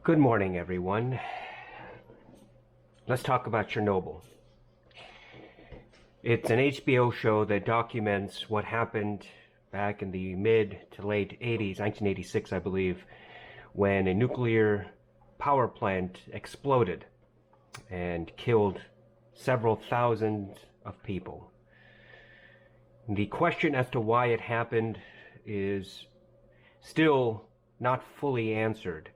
Good morning, everyone. Let's talk about Chernobyl. It's an HBO show that documents what happened back in the mid to late 80s, 1986, I believe, when a nuclear power plant exploded and killed several thousand of people. The question as to why it happened is still not fully answered.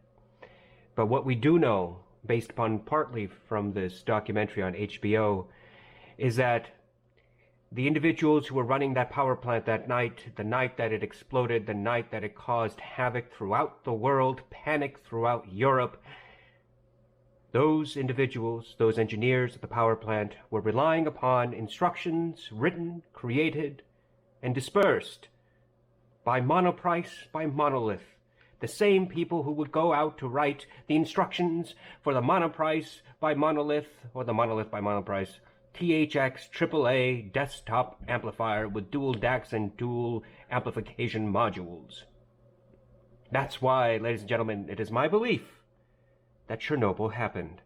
But what we do know, based upon partly from this documentary on HBO, is that the individuals who were running that power plant that night, the night that it exploded, the night that it caused havoc throughout the world, panic throughout Europe, those individuals, those engineers at the power plant, were relying upon instructions written, created, and dispersed by Monolith. The same people who would go out to write the instructions for the Monolith by Monolith, or the Monolith by Monoprice, THX AAA desktop amplifier with dual DACs and dual amplification modules. That's why, ladies and gentlemen, it is my belief that Chernobyl happened.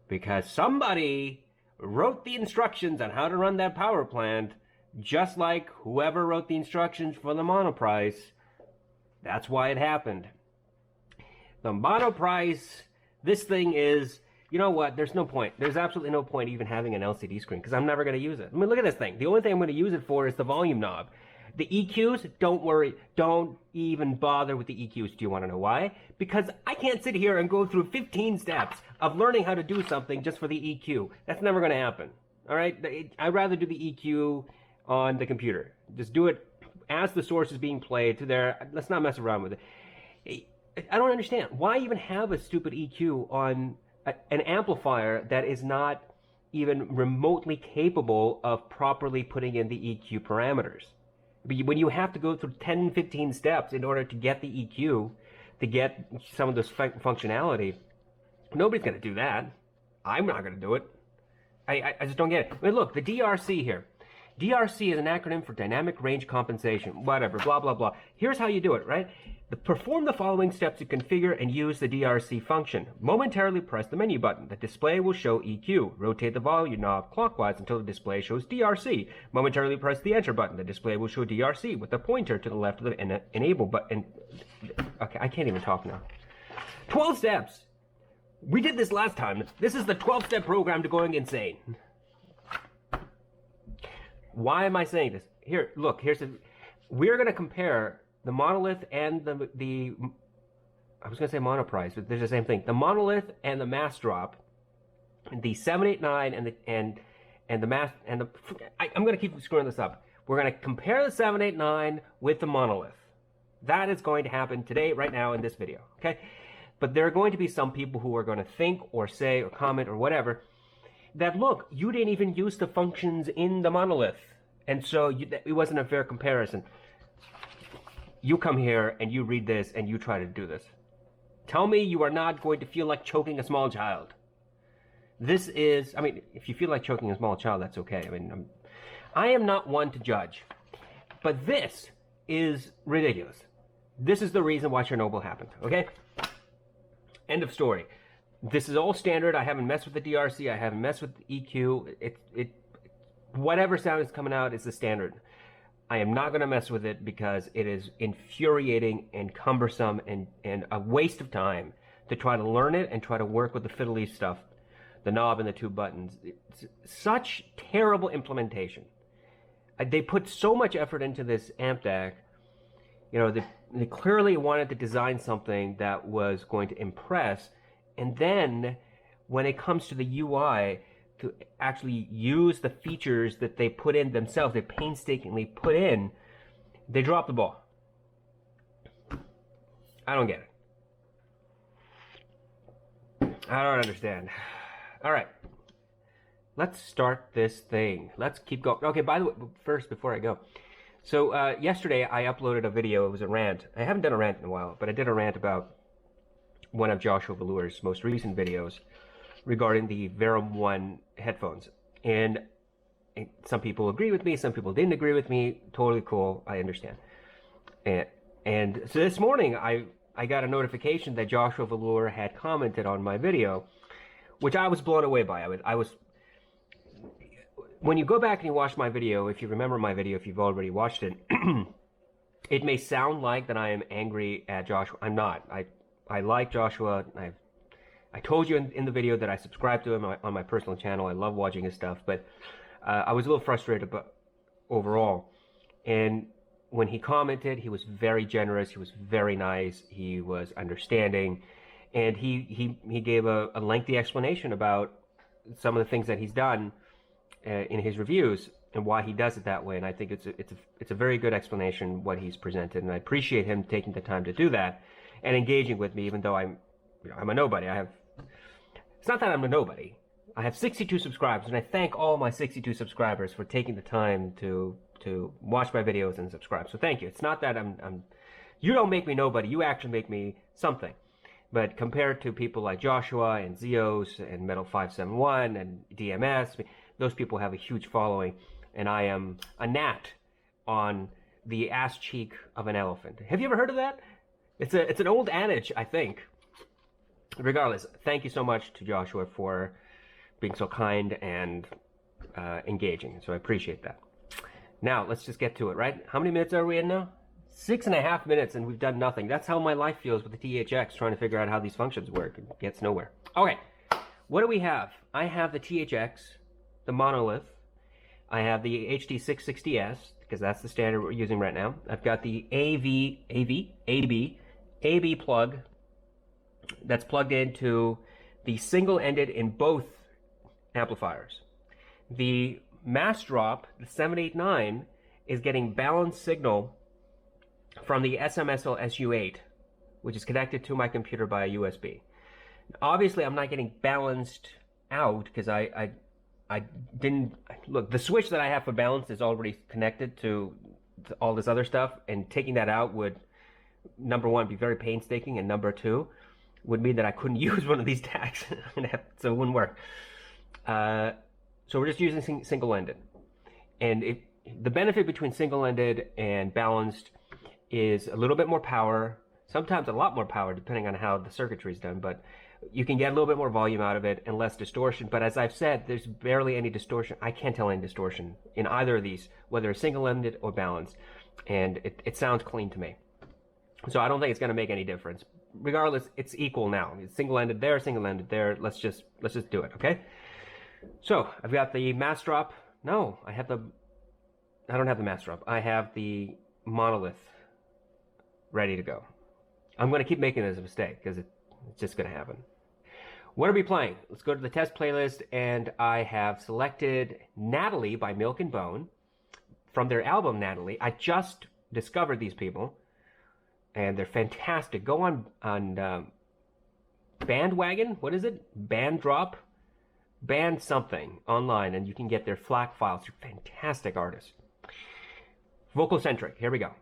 Because somebody wrote the instructions on how to run that power plant, just like whoever wrote the instructions for the Monoprice. That's why it happened. The Monoprice, this thing is, you know what, there's no point. There's absolutely no point even having an LCD screen, because I'm never going to use it. I mean, look at this thing. The only thing I'm going to use it for is the volume knob. The EQs, don't worry. Don't even bother with the EQs. Do you want to know why? Because I can't sit here and go through 15 steps of learning how to do something just for the EQ. That's never going to happen. All right? I'd rather do the EQ on the computer. Just do it as the source is being played to there. Let's not mess around with it. I don't understand. Why even have a stupid EQ on an amplifier that is not even remotely capable of properly putting in the EQ parameters? When you have to go through 10, 15 steps in order to get the EQ, to get some of this functionality, nobody's going to do that. I'm not going to do it. I just don't get it. I mean, look, the DRC here. DRC is an acronym for Dynamic Range Compensation, whatever, blah, blah, blah. Here's how you do it, right? Perform the following steps to configure and use the DRC function. Momentarily press the menu button. The display will show EQ. Rotate the volume knob clockwise until the display shows DRC. Momentarily press the enter button. The display will show DRC with the pointer to the left of the enable button. Okay, I can't even talk now. 12 steps. We did this last time. This is the 12-step program to going insane. Why am I saying this? Here, look, we're going to compare the Monolith and the I was going to say Monoprice, but they're the same thing. The Monolith and the Massdrop, the 789 and the I'm going to keep screwing this up. We're going to compare the 789 with the Monolith. That is going to happen today, right now, in this video, okay? But there are going to be some people who are going to think or say or comment or whatever that, look, you didn't even use the functions in the Monolith, and so it wasn't a fair comparison. You come here and you read this and you try to do this. Tell me you are not going to feel like choking a small child. This is, I mean, if you feel like choking a small child, that's okay. I mean, I am not one to judge, but this is ridiculous. This is the reason why Chernobyl happened, okay? End of story. This is all standard. I haven't messed with the DRC. I haven't messed with the EQ. Whatever sound is coming out is the standard. I am not going to mess with it because it is infuriating and cumbersome and a waste of time to try to learn it and try to work with the fiddly stuff, the knob and the two buttons. It's such terrible implementation. They put so much effort into this amp DAC. You know, they clearly wanted to design something that was going to impress. And then, when it comes to the UI, to actually use the features that they put in themselves, they painstakingly put in, they drop the ball. I don't get it. I don't understand. All right. Let's start this thing. Let's keep going. Okay, by the way, first, before I go. So, yesterday I uploaded a video. It was a rant. I haven't done a rant in a while, but I did a rant about one of Joshua Velour's most recent videos regarding the Verum 1 headphones. And some people agree with me, some people didn't agree with me. Totally cool. I understand. And so this morning I I got a notification that Joshua Velour had commented on my video, which I was blown away by. I was when you go back and you watch my video, if you remember my video, if you've already watched it, it may sound like that I am angry at Joshua. I'm not. I like Joshua. I told you in the video that I subscribe to him on my personal channel. I love watching his stuff, but I was a little frustrated overall. And when he commented, he was very generous. He was very nice. He was understanding, and he gave a lengthy explanation about some of the things that he's done in his reviews and why he does it that way. And I think it's a very good explanation what he's presented, and I appreciate him taking the time to do that and engaging with me, even though I'm a nobody. It's not that I'm a nobody. I have 62 subscribers, and I thank all my 62 subscribers for taking the time to watch my videos and subscribe. So thank you. It's not that you don't make me nobody. You actually make me something. But compared to people like Joshua and Zeos and Metal 571 and DMS, those people have a huge following, and I am a gnat on the ass cheek of an elephant. Have you ever heard of that? It's an old adage, I think. Regardless, thank you so much to Joshua for being so kind and engaging. So I appreciate that. Now, let's just get to it, right? How many minutes are we in now? 6.5 minutes, and we've done nothing. That's how my life feels with the THX, trying to figure out how these functions work. It gets nowhere. Okay, what do we have? I have the THX, the Monolith. I have the HD660S, because that's the standard we're using right now. I've got the AB plug that's plugged into the single-ended in both amplifiers. The Massdrop, the 789, is getting balanced signal from the SMSL SU8, which is connected to my computer by a USB. Obviously, I'm not getting balanced out because I didn't look. The switch that I have for balance is already connected to all this other stuff, and taking that out would, number one, be very painstaking, and number two, would mean that I couldn't use one of these DACs, so it wouldn't work. So we're just using single-ended, and the benefit between single-ended and balanced is a little bit more power, sometimes a lot more power depending on how the circuitry is done, but you can get a little bit more volume out of it and less distortion. But as I've said, there's barely any distortion. I can't tell any distortion in either of these, whether it's single-ended or balanced, and it sounds clean to me. So I don't think it's going to make any difference. Regardless, it's equal now. It's single-ended there, single-ended there. Let's just do it, okay? So I've got the Massdrop. No, I don't have the Massdrop. I have the Monolith ready to go. I'm going to keep making this a mistake because it's just going to happen. What are we playing? Let's go to the test playlist, and I have selected Natalie by Milk and Bone from their album Natalie. I just discovered these people, and they're fantastic. Go on Bandwagon. What is it? Massdrop? Band something online, and you can get their FLAC files. They're fantastic artists. Vocal centric. Here we go.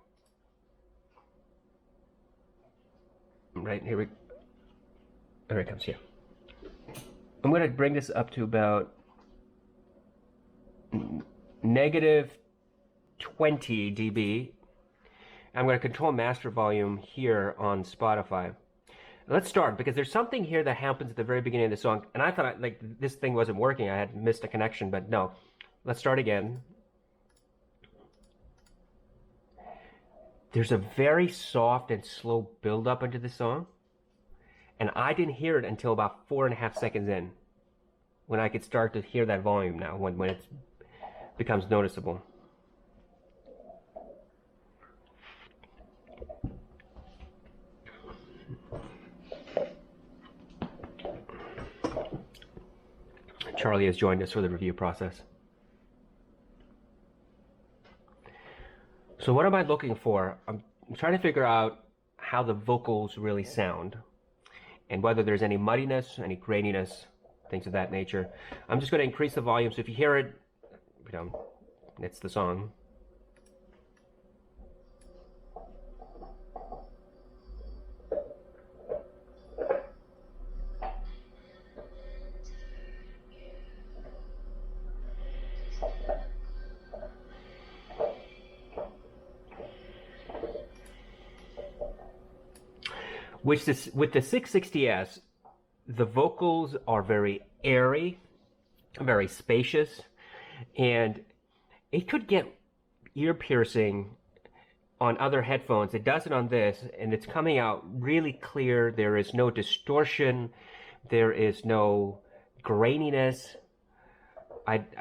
Right here there it comes here. I'm going to bring this up to about -20 dB. I'm going to control master volume here on Spotify. Let's start, because there's something here that happens at the very beginning of the song, and I thought like this thing wasn't working. I had missed a connection, but no. Let's start again. There's a very soft and slow build-up into the song, and I didn't hear it until about 4.5 seconds in, when I could start to hear that volume now, when it becomes noticeable. Charlie has joined us for the review process. So what am I looking for? I'm trying to figure out how the vocals really sound, and whether there's any muddiness, any graininess, things of that nature. I'm just going to increase the volume, so if you hear it, it's the song. With the 660S, the vocals are very airy, very spacious, and it could get ear piercing on other headphones. It does it on this, and it's coming out really clear. There is no distortion. There is no graininess.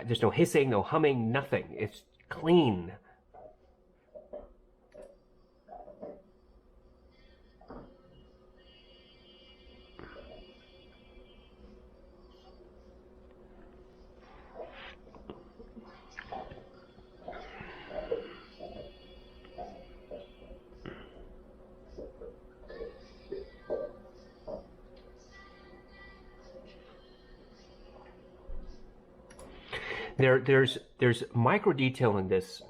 There's no hissing, no humming, nothing. It's clean. There's micro detail in this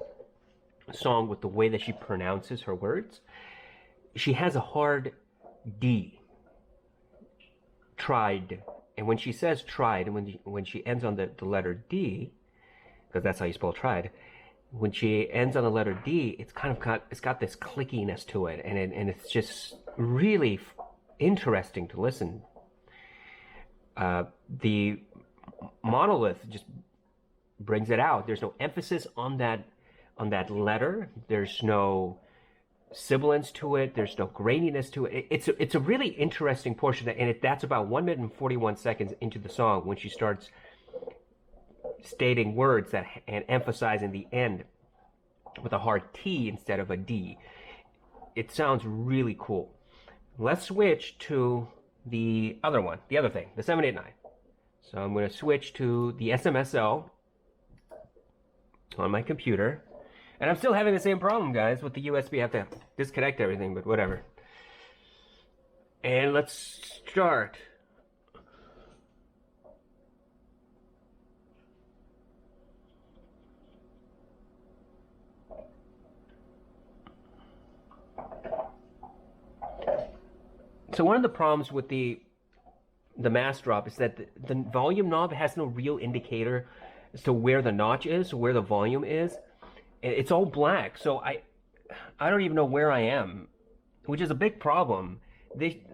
song with the way that she pronounces her words. She has a hard D. Tried. And when she says tried, and when she ends on the letter D, because that's how you spell tried, when she ends on the letter D, it's got this clickiness to it, and it's just really interesting to listen. The Monolith just brings it out. There's no emphasis on that letter. There's no sibilance to it. There's no graininess to it. It's a really interesting portion, and that's about 1 minute and 41 seconds into the song when she starts stating words and emphasizing the end with a hard T instead of a D. It sounds really cool. Let's switch to the other one, the other thing, the 789. So I'm going to switch to the SMSL on my computer. And I'm still having the same problem, guys, with the USB. I have to disconnect everything, but whatever. And let's start. So one of the problems with the Massdrop is that the volume knob has no real indicator as to where the notch is, where the volume is. It's all black, so I don't even know where I am, which is a big problem.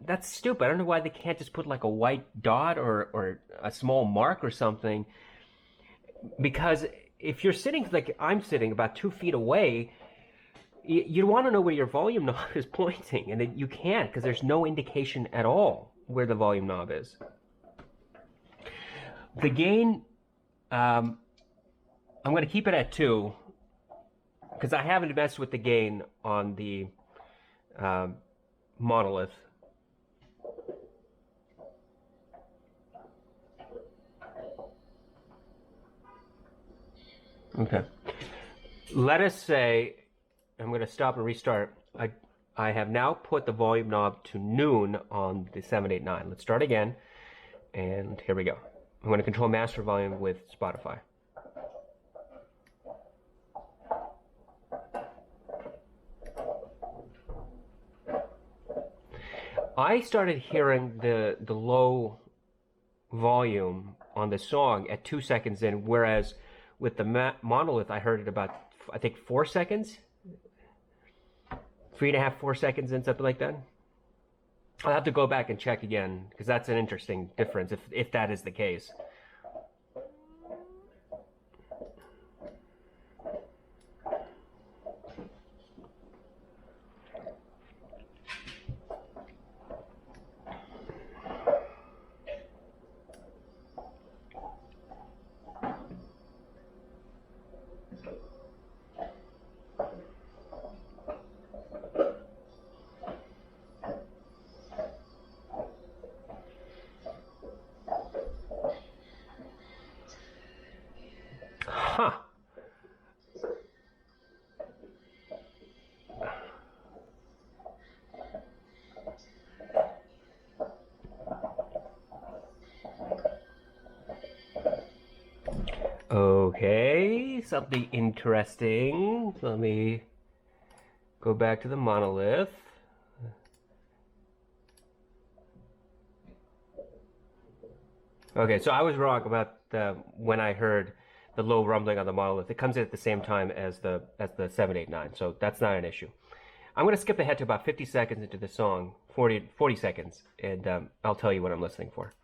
That's stupid. I don't know why they can't just put like a white dot or a small mark or something. Because if you're sitting like I'm sitting about 2 feet away, you want to know where your volume knob is pointing, and you can't because there's no indication at all where the volume knob is. The gain, I'm going to keep it at 2 because I haven't messed with the gain on the Monolith. Okay. Let us say, I'm going to stop and restart. I have now put the volume knob to noon on the 789. Let's start again. And here we go. I'm going to control master volume with Spotify. I started hearing the low volume on the song at 2 seconds in, whereas with the Monolith, I heard it about, I think, 4 seconds? 3.5, 4 seconds in, something like that. I'll have to go back and check again, because that's an interesting difference, if that is the case. Huh. Okay, something interesting. Let me go back to the Monolith. Okay, so I was wrong about when I heard the low rumbling on the Monolith. It comes in at the same time as the 789, so that's not an issue. I'm going to skip ahead to about 50 seconds into the song, 40 seconds, and I'll tell you what I'm listening for.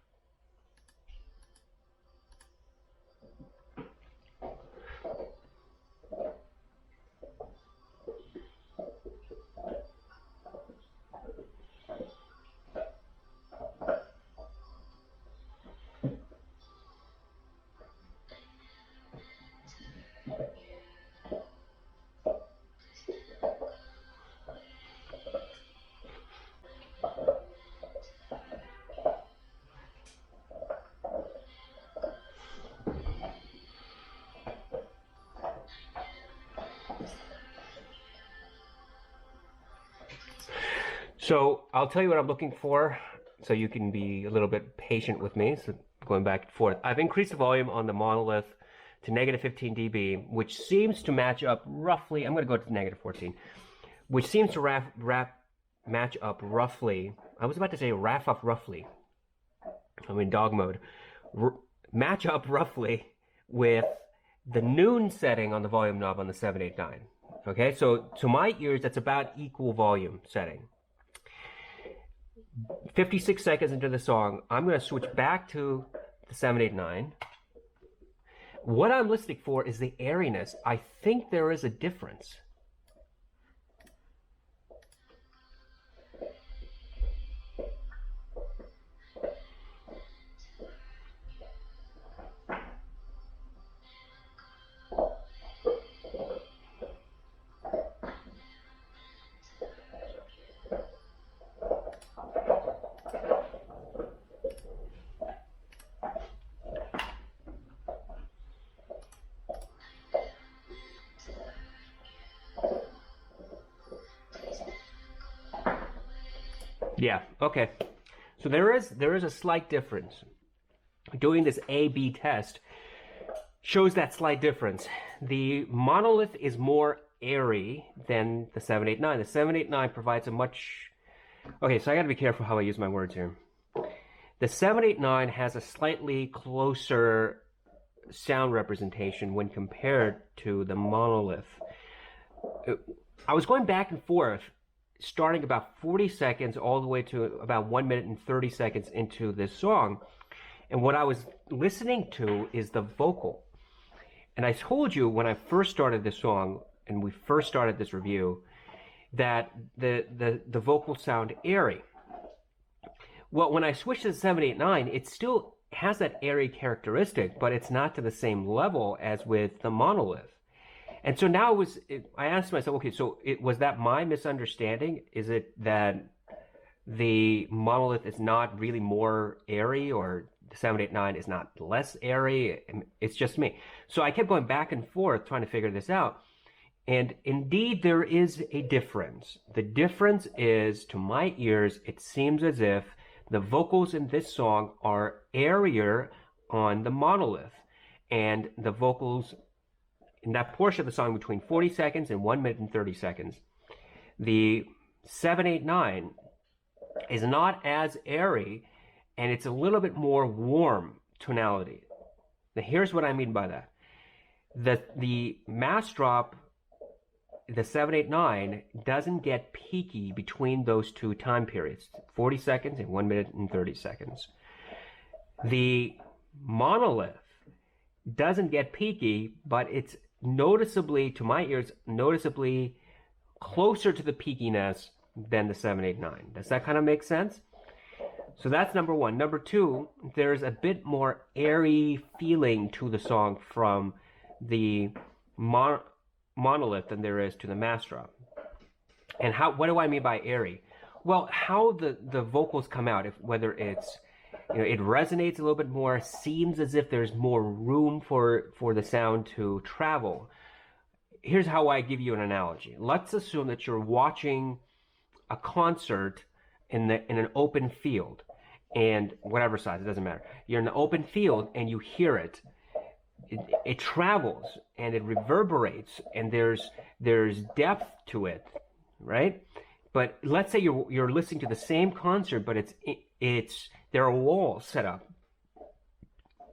So I'll tell you what I'm looking for so you can be a little bit patient with me. So going back and forth. I've increased the volume on the Monolith to negative 15 dB, which seems to match up roughly, I'm going to go to negative 14, which seems to match up roughly, I was about to say raff up roughly, I'm in dog mode, match up roughly with the noon setting on the volume knob on the 789. Okay, so to my ears, that's about equal volume setting. 56 seconds into the song, I'm going to switch back to the 789. What I'm listening for is the airiness. I think there is a difference. Yeah, okay. So there is a slight difference. Doing this A-B test shows that slight difference. The Monolith is more airy than the 789. The 789 provides a much... Okay, so I gotta be careful how I use my words here. The 789 has a slightly closer sound representation when compared to the Monolith. I was going back and forth, starting about 40 seconds all the way to about 1 minute and 30 seconds into this song. And what I was listening to is the vocal. And I told you when I first started this song, and we first started this review, that the vocals sound airy. Well, when I switched to the 789, it still has that airy characteristic, but it's not to the same level as with the Monolith. And so now I asked myself, okay, so was that my misunderstanding? Is it that the Monolith is not really more airy, or the 789 is not less airy? It's just me. So I kept going back and forth trying to figure this out. And indeed, there is a difference. The difference is, to my ears, it seems as if the vocals in this song are airier on the Monolith. And the vocals in that portion of the song between 40 seconds and 1 minute and 30 seconds, the 789 is not as airy, and it's a little bit more warm tonality. Now here's what I mean by that. The Massdrop, the 789, doesn't get peaky between those two time periods, 40 seconds and 1 minute and 30 seconds. The Monolith doesn't get peaky, but it's noticeably, to my ears, noticeably closer to the peakiness than the 789. Does that kind of make sense? So that's number one. Number two, there's a bit more airy feeling to the song from the Monolith than there is to the Massdrop. And what do I mean by airy? Well, how the vocals come out, whether it's, it resonates a little bit more, seems as if there's more room for the sound to travel. Here's how I give you an analogy. Let's assume that you're watching a concert in an open field, and whatever size, it doesn't matter. You're in the open field and you hear it. It travels and it reverberates, and there's depth to it, right? But let's say you're listening to the same concert, but there are walls set up.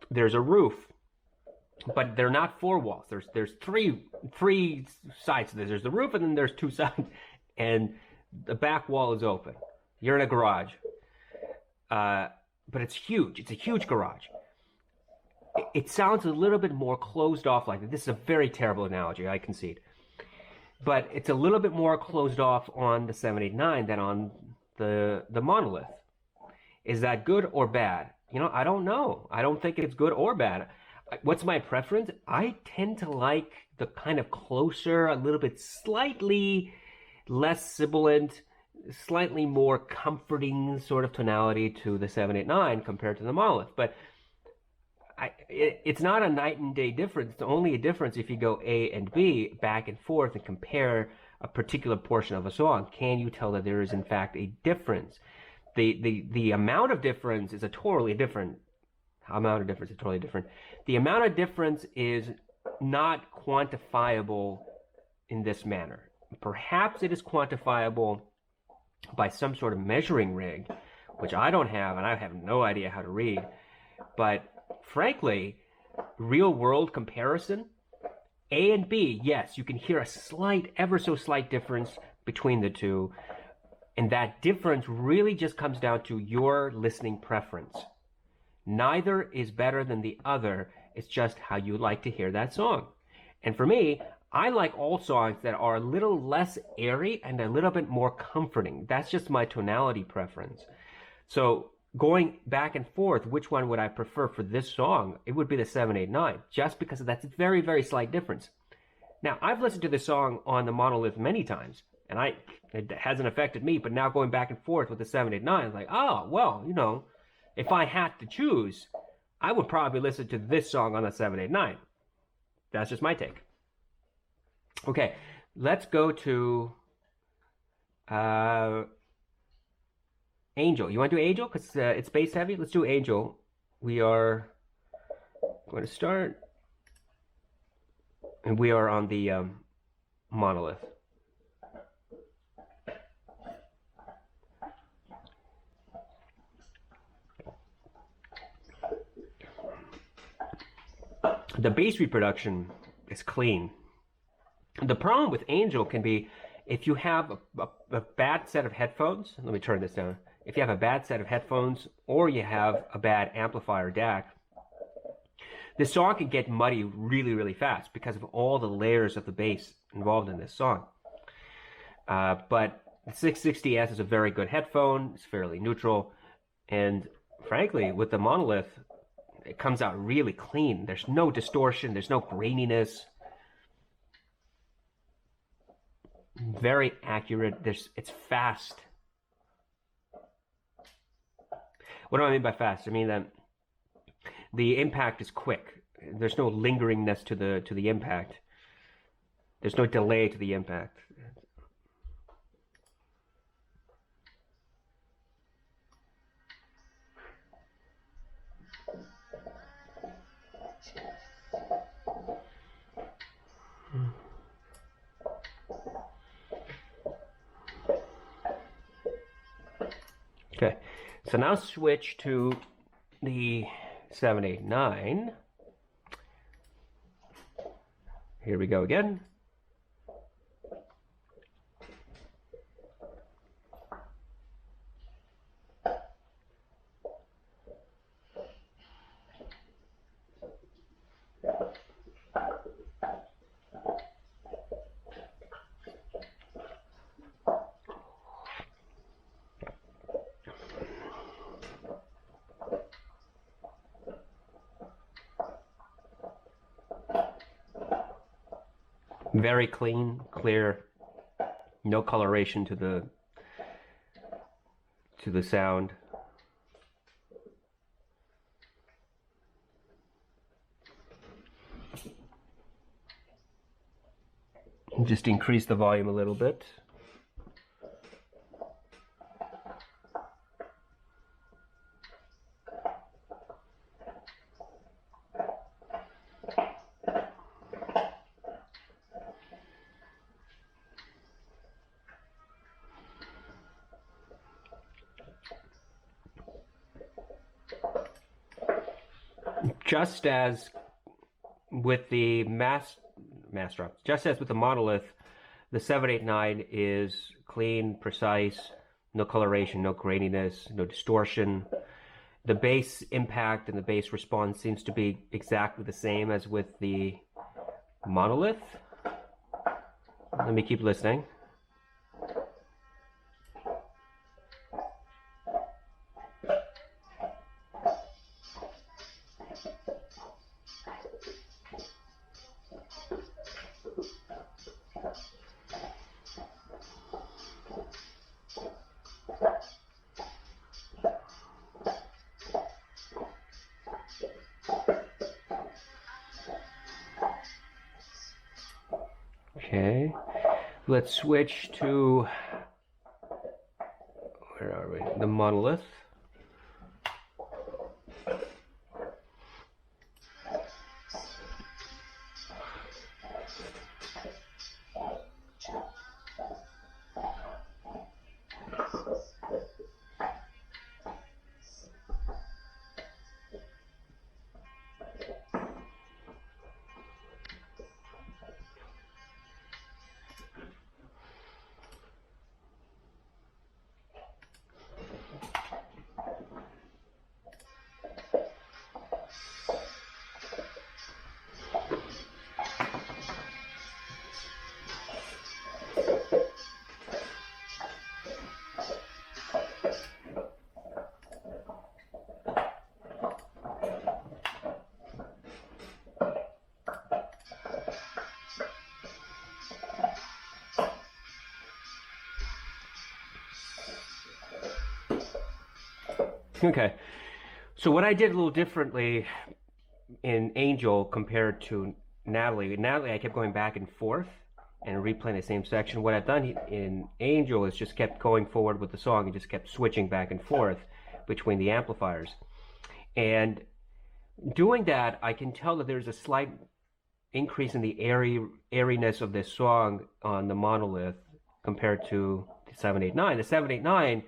There's a roof, but they're not four walls. There's three sides to this. There's the roof, and then there's two sides. and the back wall is open. You're in a garage, but it's huge. It's a huge garage. It sounds a little bit more closed off like that. This is a very terrible analogy, I concede. But it's a little bit more closed off on the 789 than on the Monolith. Is that good or bad? You know, I don't know. I don't think it's good or bad. What's my preference? I tend to like the kind of closer, a little bit slightly less sibilant, slightly more comforting sort of tonality to the 789 compared to the Monolith. But it's not a night and day difference. It's only a difference if you go A and B back and forth and compare a particular portion of a song. Can you tell that there is in fact a difference? The amount of difference is a totally different amount of difference. Is totally different. The amount of difference is not quantifiable in this manner. Perhaps it is quantifiable by some sort of measuring rig, which I don't have, and I have no idea how to read. But frankly, real world comparison, A and B, yes, you can hear a slight, ever so slight difference between the two. And that difference really just comes down to your listening preference. Neither is better than the other. It's just how you like to hear that song. And for me, I like all songs that are a little less airy and a little bit more comforting. That's just my tonality preference. So going back and forth, which one would I prefer for this song? It would be the 789, just because of that very, very slight difference. Now, I've listened to this song on the Monolith many times, and it hasn't affected me, but now going back and forth with the 789, it's like, oh, well, you know, if I had to choose, I would probably listen to this song on the 789. That's just my take. Okay, let's go to Angel. You want to do Angel? Because it's bass heavy. Let's do Angel. We are going to start. And we are on the Monolith. The bass reproduction is clean. The problem with Angel can be if you have a bad set of headphones. Let me turn this down. If you have a bad set of headphones or you have a bad amplifier DAC, this song can get muddy really, really fast because of all the layers of the bass involved in this song. But the 660S is a very good headphone. It's fairly neutral. And frankly, with the Monolith, it comes out really clean. There's no distortion. There's no graininess. Very accurate. It's fast. What do I mean by fast? I mean that the impact is quick. There's no lingeringness to the impact. There's no delay to the impact. Okay, so now switch to the 789. Here we go again. Very clean, clear, no coloration to the sound. Just increase the volume a little bit. Just as with the Massdrop, just as with the Monolith, the 789 is clean, precise, no coloration, no graininess, no distortion. The bass impact and the bass response seems to be exactly the same as with the Monolith. Let me keep listening. Okay, let's switch to, where are we? The Monolith. Okay, so what I did a little differently in Angel compared to Natalie. Natalie, I kept going back and forth and replaying the same section. What I've done in Angel is just kept going forward with the song and just kept switching back and forth between the amplifiers. And doing that, I can tell that there's a slight increase in the airiness of this song on the Monolith compared to the 789. The 789,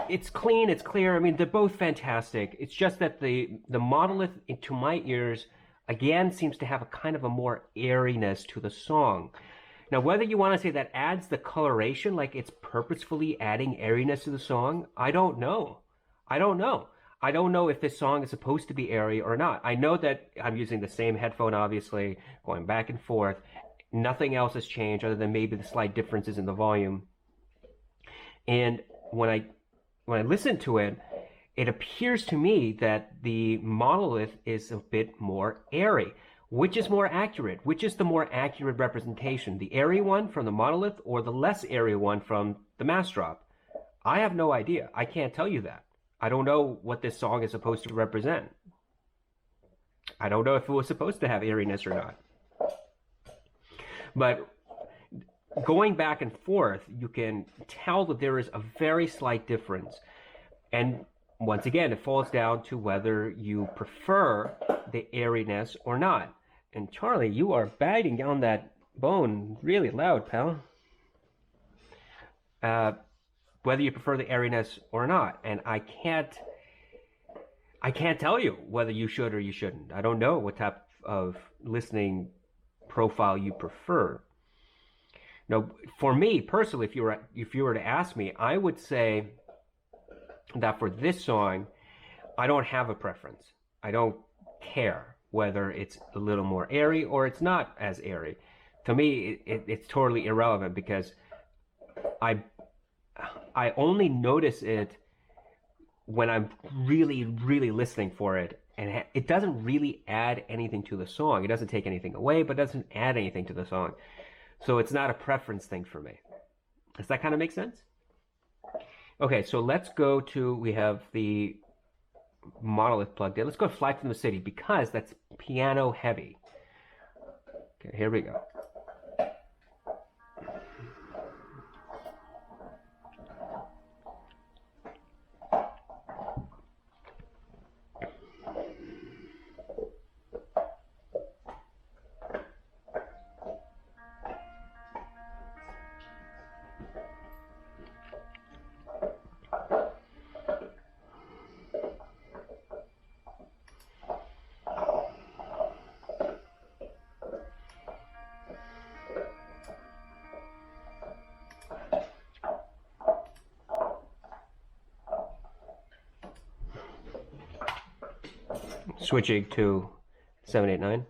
it's clean, it's clear. I mean, they're both fantastic. It's just that the Monolith, to my ears, again seems to have a kind of a more airiness to the song. Now, whether you want to say that adds the coloration, like it's purposefully adding airiness to the song, I don't know. I don't know if this song is supposed to be airy or not. I know that I'm using the same headphone, obviously, going back and forth. Nothing else has changed other than maybe the slight differences in the volume. And when I listen to it, it appears to me that the Monolith is a bit more airy. Which is more accurate? Which is the more accurate representation? The airy one from the Monolith or the less airy one from the Massdrop? I have no idea. I can't tell you that. I don't know what this song is supposed to represent. I don't know if it was supposed to have airiness or not. But going back and forth, you can tell that there is a very slight difference. And once again, it falls down to whether you prefer the airiness or not. And Charlie, you are biting on that bone really loud, pal. Whether you prefer the airiness or not. And I can't tell you whether you should or you shouldn't. I don't know what type of listening profile you prefer. Now, for me personally, if you were to ask me, I would say that for this song, I don't have a preference. I don't care whether it's a little more airy or it's not as airy. To me, it's totally irrelevant because I only notice it when I'm really, really listening for it, and it doesn't really add anything to the song. It doesn't take anything away, but doesn't add anything to the song. So it's not a preference thing for me. Does that kind of make sense? Okay, so let's go to, we have the Monolith plugged in. Let's go Fly from the City because that's piano heavy. Okay, here we go. switching to 789.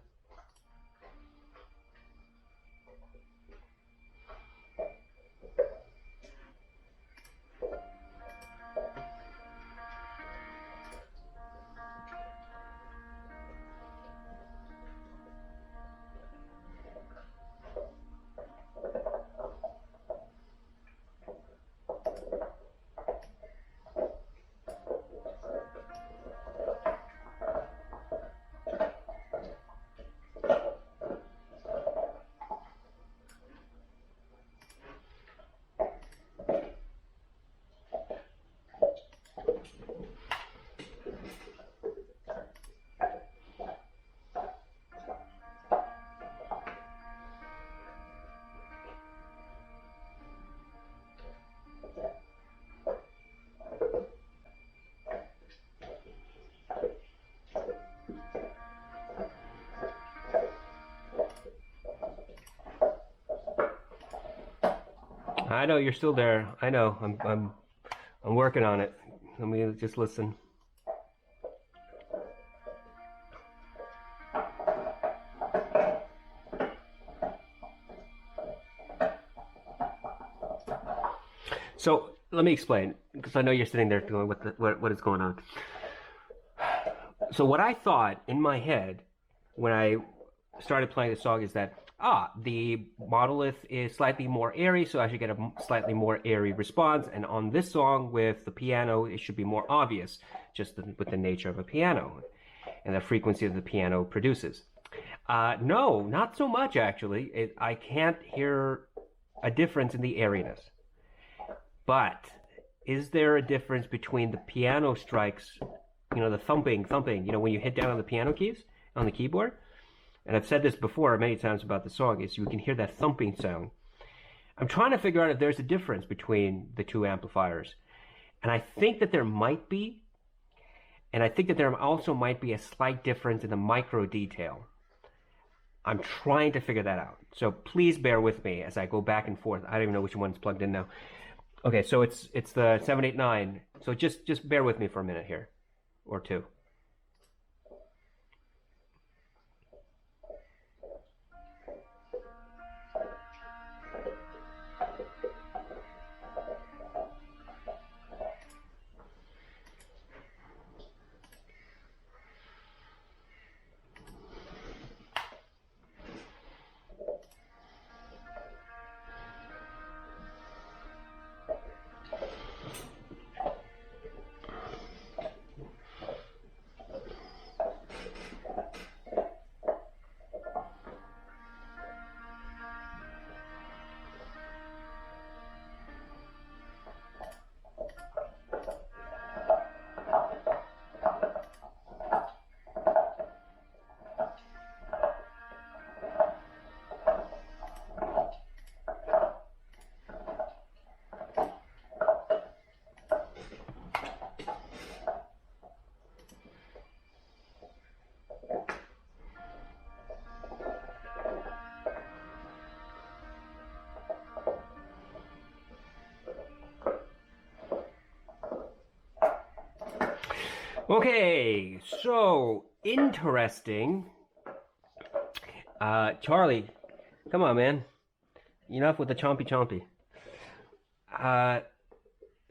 I know you're still there. I know. I'm working on it. Let me just listen. So let me explain, because I know you're sitting there going, what is going on? So what I thought in my head when I started playing the song is that the Monolith is slightly more airy, so I should get a slightly more airy response. And on this song with the piano, it should be more obvious, just with the nature of a piano and the frequency that the piano produces. No, not so much, actually. I can't hear a difference in the airiness. But is there a difference between the piano strikes, you know, the thumping, you know, when you hit down on the piano keys, on the keyboard? And I've said this before many times about the song, is you can hear that thumping sound. I'm trying to figure out if there's a difference between the two amplifiers. And I think that there might be. And I think that there also might be a slight difference in the micro detail. I'm trying to figure that out. So please bear with me as I go back and forth. I don't even know which one's plugged in now. Okay, so it's the 789. So just bear with me for a minute here, or two. Okay, so interesting. Charlie, come on, man. Enough with the chompy.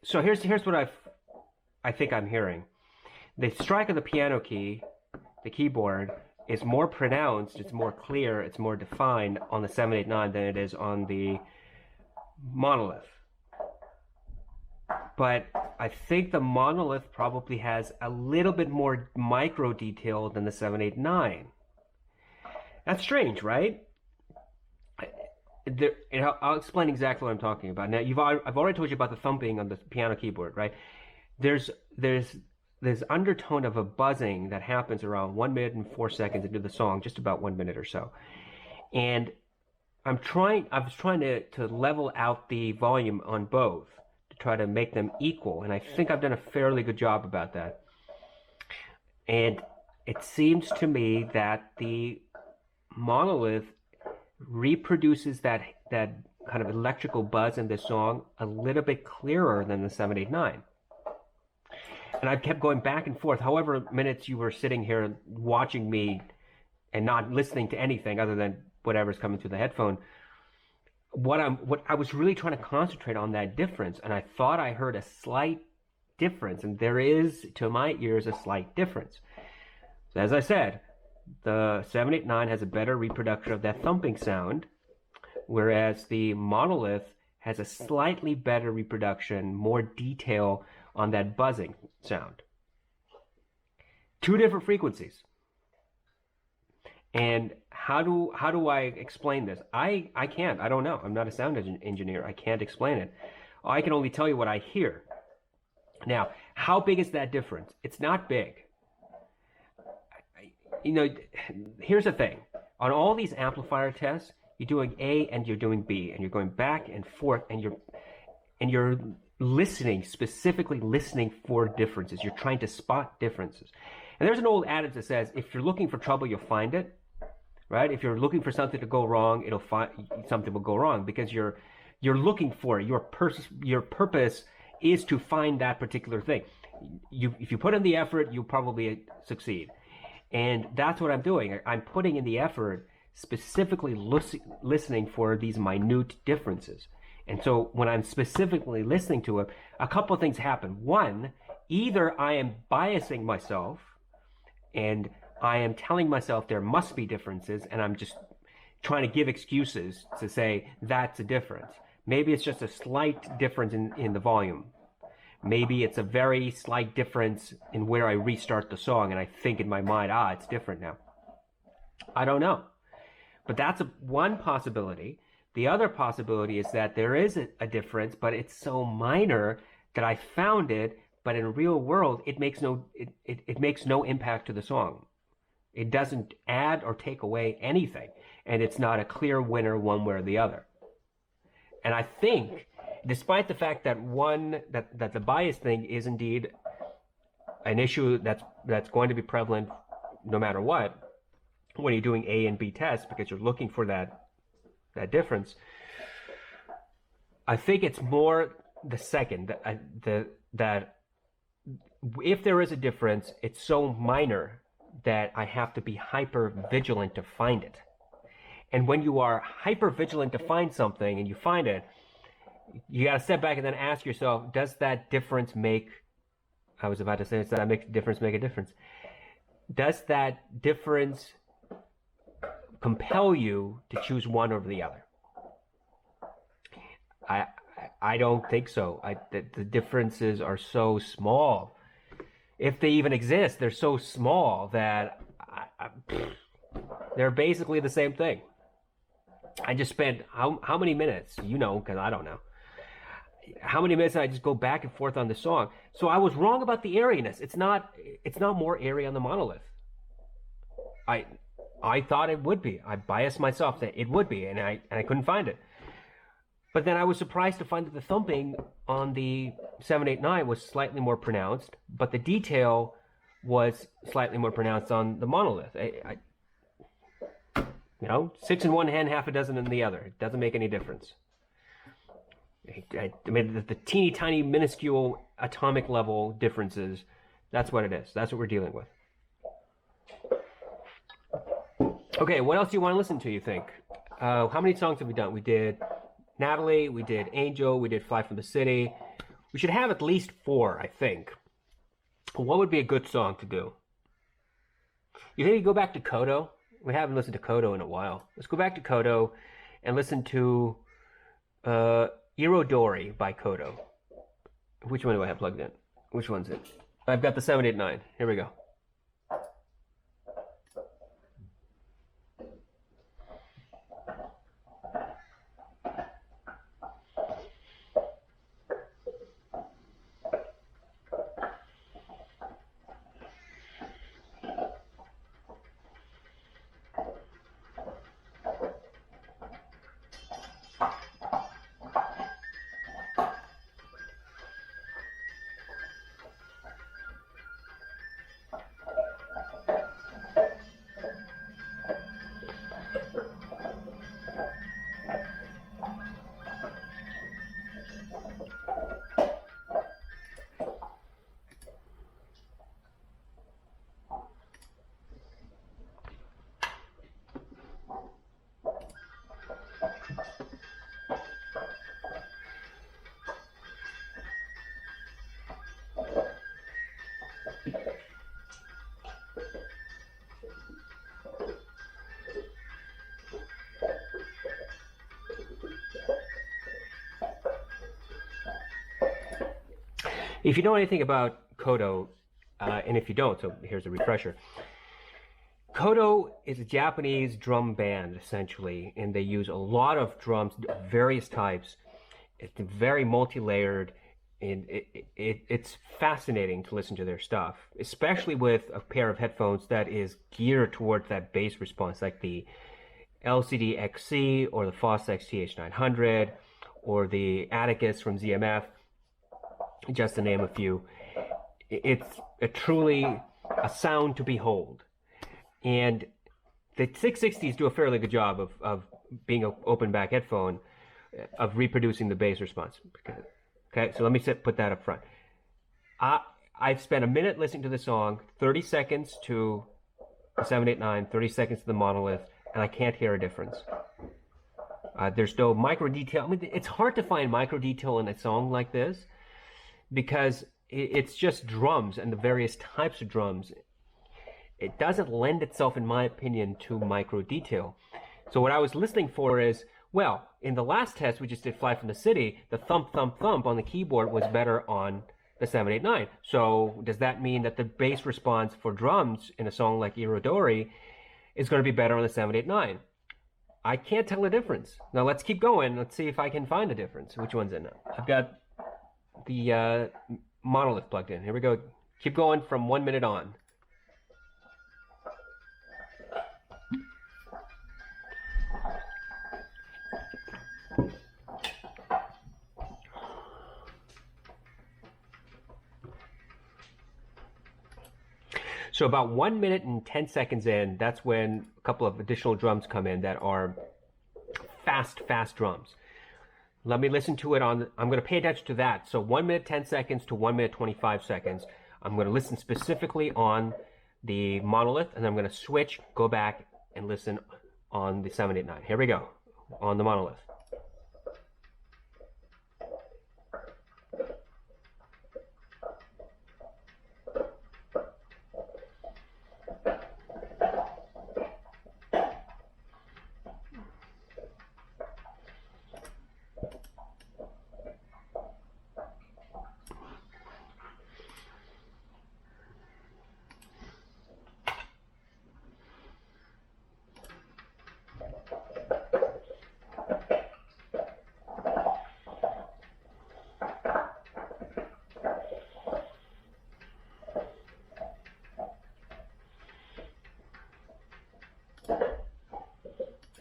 So here's what I think I'm hearing. The strike of the piano key, the keyboard, is more pronounced, it's more clear, it's more defined on the 789 than it is on the Monolith. But I think the Monolith probably has a little bit more micro detail than the 789. That's strange, right? I'll explain exactly what I'm talking about. Now, I've already told you about the thumping on the piano keyboard, right? There's undertone of a buzzing that happens around 1 minute and 4 seconds into the song, just about 1 minute or so. And I was trying to level out the volume on both, try to make them equal, and I think I've done a fairly good job about that. And it seems to me that the Monolith reproduces that kind of electrical buzz in this song a little bit clearer than the 789. And I kept going back and forth. However minutes you were sitting here watching me and not listening to anything other than whatever's coming through the headphone, what I was really trying to concentrate on that difference, and I thought I heard a slight difference, and there is, to my ears, a slight difference. So as I said, the 789 has a better reproduction of that thumping sound, whereas the Monolith has a slightly better reproduction, more detail on that buzzing sound. Two different frequencies. And how do I explain this? I can't. I don't know. I'm not a sound engineer. I can't explain it. I can only tell you what I hear. Now, how big is that difference? It's not big. You know, here's the thing. On all these amplifier tests, you're doing A and you're doing B, and you're going back and forth, and you're listening, specifically listening for differences. You're trying to spot differences. And there's an old adage that says, if you're looking for trouble, you'll find it. Right? If you're looking for something to go wrong, something will go wrong, because you're looking for it. Your purpose is to find that particular thing. If you put in the effort, you'll probably succeed. And that's what I'm doing. I'm putting in the effort, specifically listening for these minute differences. And so when I'm specifically listening to it, a couple of things happen. One, either I am biasing myself and I am telling myself there must be differences, and I'm just trying to give excuses to say that's a difference. Maybe it's just a slight difference in the volume. Maybe it's a very slight difference in where I restart the song, and I think in my mind, it's different now. I don't know. But that's one possibility. The other possibility is that there is a difference, but it's so minor that I found it, but in real world, it makes no impact to the song. It doesn't add or take away anything, and it's not a clear winner one way or the other. And I think, despite the fact that that the bias thing is indeed an issue that's going to be prevalent no matter what, when you're doing A and B tests, because you're looking for that difference, I think it's more the second, that if there is a difference, it's so minor that I have to be hyper vigilant to find it. And when you are hyper vigilant to find something and you find it, you got to step back and then ask yourself, does that difference make, I was about to say, does that make a difference? Does that difference compel you to choose one over the other? I don't think so. The differences are so small. If they even exist, they're so small that they're basically the same thing. I just spent how many minutes? You know, because I don't know. How many minutes did I just go back and forth on the song? So I was wrong about the airiness. It's not more airy on the Monolith. I thought it would be. I biased myself that it would be, and I couldn't find it. But then I was surprised to find that the thumping on the 789 was slightly more pronounced, but the detail was slightly more pronounced on the Monolith. You know, 6 in one hand, half a dozen in the other. It doesn't make any difference. I mean, the teeny tiny, minuscule, atomic level differences, that's what it is. That's what we're dealing with. Okay, what else do you want to listen to, you think? How many songs have we done? We did Natalie, we did Angel, we did Fly from the City. We should have at least 4, I think. What would be a good song to do? You think we go back to Kodo? We haven't listened to Kodo in a while. Let's go back to Kodo and listen to Irodori by Kodo. Which one do I have plugged in? Which one's it? I've got the 789. Here we go. If you know anything about Kodo, and if you don't, so here's a refresher. Kodo is a Japanese drum band, essentially, and they use a lot of drums, various types. It's very multi-layered, and it's fascinating to listen to their stuff, especially with a pair of headphones that is geared towards that bass response, like the LCD XC or the Fostex TH900 or the Atticus from ZMF, just to name a few. It's truly a sound to behold. And the 660s do a fairly good job of being an open back headphone, of reproducing the bass response. Okay, so let me put that up front. I've spent a minute listening to the song, 30 seconds to the 789, 30 seconds to the Monolith, and I can't hear a difference. There's no micro detail. I mean, it's hard to find micro detail in a song like this because it's just drums and the various types of drums. It doesn't lend itself, in my opinion, to micro detail. So what I was listening for is, well, in the last test we just did Fly from the City, the thump, thump, thump on the keyboard was better on the 789. So does that mean that the bass response for drums in a song like Irodori is going to be better on the 789? I can't tell the difference. Now let's keep going. Let's see if I can find the difference. Which one's in now? I've got the Monolith plugged in. Here we go. Keep going from 1 minute on. So about 1 minute and 10 seconds in, that's when a couple of additional drums come in that are fast drums. Let me listen to it on, I'm going to pay attention to that. So 1 minute, 10 seconds to 1 minute, 25 seconds. I'm going to listen specifically on the Monolith, and I'm going to switch, go back, and listen on the 789. Here we go, on the Monolith.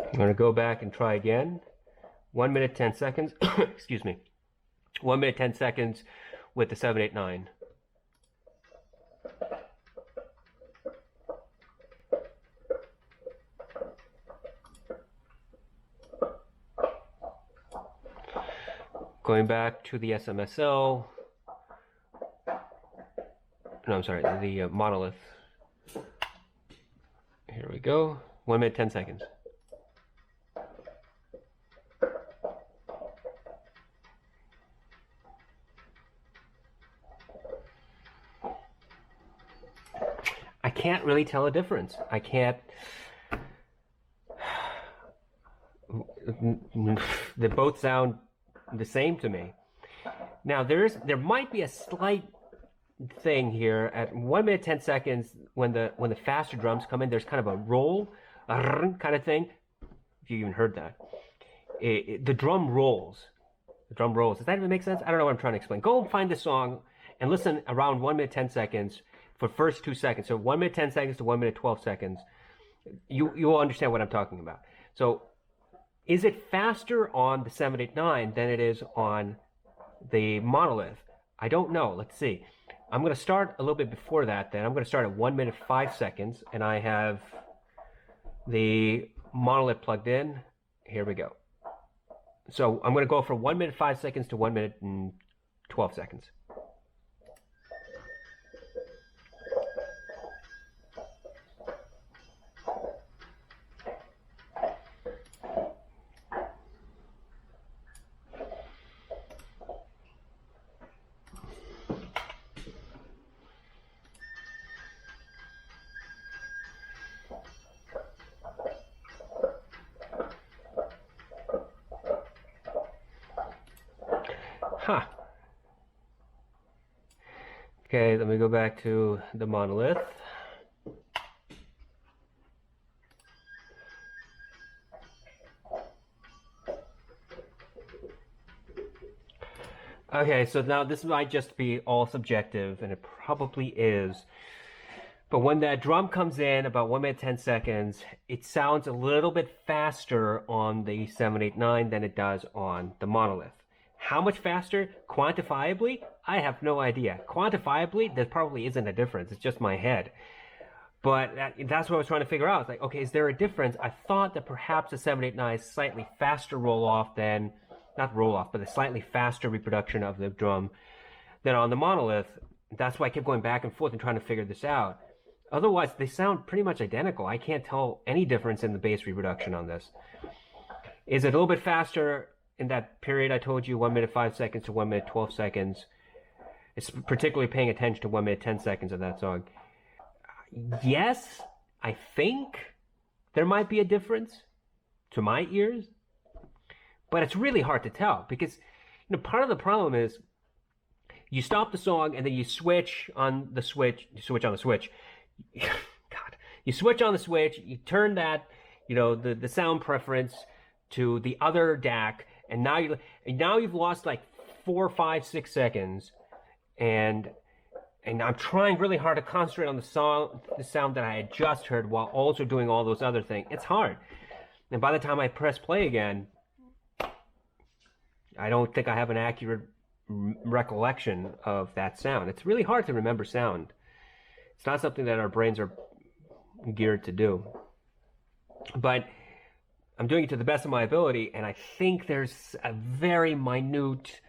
I'm going to go back and try again. 1 minute, 10 seconds. Excuse me. 1 minute, 10 seconds with the 789. Going back to the SMSL. No, I'm sorry, the Monolith. Here we go. 1 minute, 10 seconds. I can't really tell a difference. I can't. They both sound the same to me. Now there might be a slight thing here at 1 minute 10 seconds when the faster drums come in. There's kind of a roll, kind of thing. If you even heard that, the drum rolls. The drum rolls. Does that even make sense? I don't know what I'm trying to explain. Go and find the song and listen around 1 minute 10 seconds for first 2 seconds. So 1 minute 10 seconds to 1 minute 12 seconds. You will understand what I'm talking about. So is it faster on the 789 than it is on the Monolith? I don't know. Let's see. I'm going to start a little bit before that then. I'm going to start at 1 minute 5 seconds, and I have the Monolith plugged in. Here we go. So I'm going to go from 1 minute 5 seconds to 1 minute and 12 seconds. Huh. Okay, let me go back to the Monolith. Okay, so now this might just be all subjective, and it probably is. But when that drum comes in about 1 minute 10 seconds, it sounds a little bit faster on the 789 than it does on the Monolith. How much faster? Quantifiably? I have no idea. Quantifiably, there probably isn't a difference. It's just my head. But that's what I was trying to figure out. It's like, okay, is there a difference? I thought that perhaps the 789 is slightly faster roll-off than, not roll-off, but a slightly faster reproduction of the drum than on the Monolith. That's why I kept going back and forth and trying to figure this out. Otherwise, they sound pretty much identical. I can't tell any difference in the bass reproduction on this. Is it a little bit faster in that period I told you, 1 minute 5 seconds to 1 minute 12 seconds? It's particularly paying attention to 1 minute 10 seconds of that song. Yes, I think there might be a difference to my ears, but it's really hard to tell because part of the problem is you stop the song and then you switch on the switch. God, you switch on the switch, you turn that, the sound preference to the other DAC, and now you've lost like 4, 5, 6 seconds, and I'm trying really hard to concentrate on the sound that I had just heard while also doing all those other things. It's hard, and by the time I press play again, I don't think I have an accurate recollection of that sound. It's really hard to remember sound. It's not something that our brains are geared to do. But I'm doing it to the best of my ability, and I think there's a very minute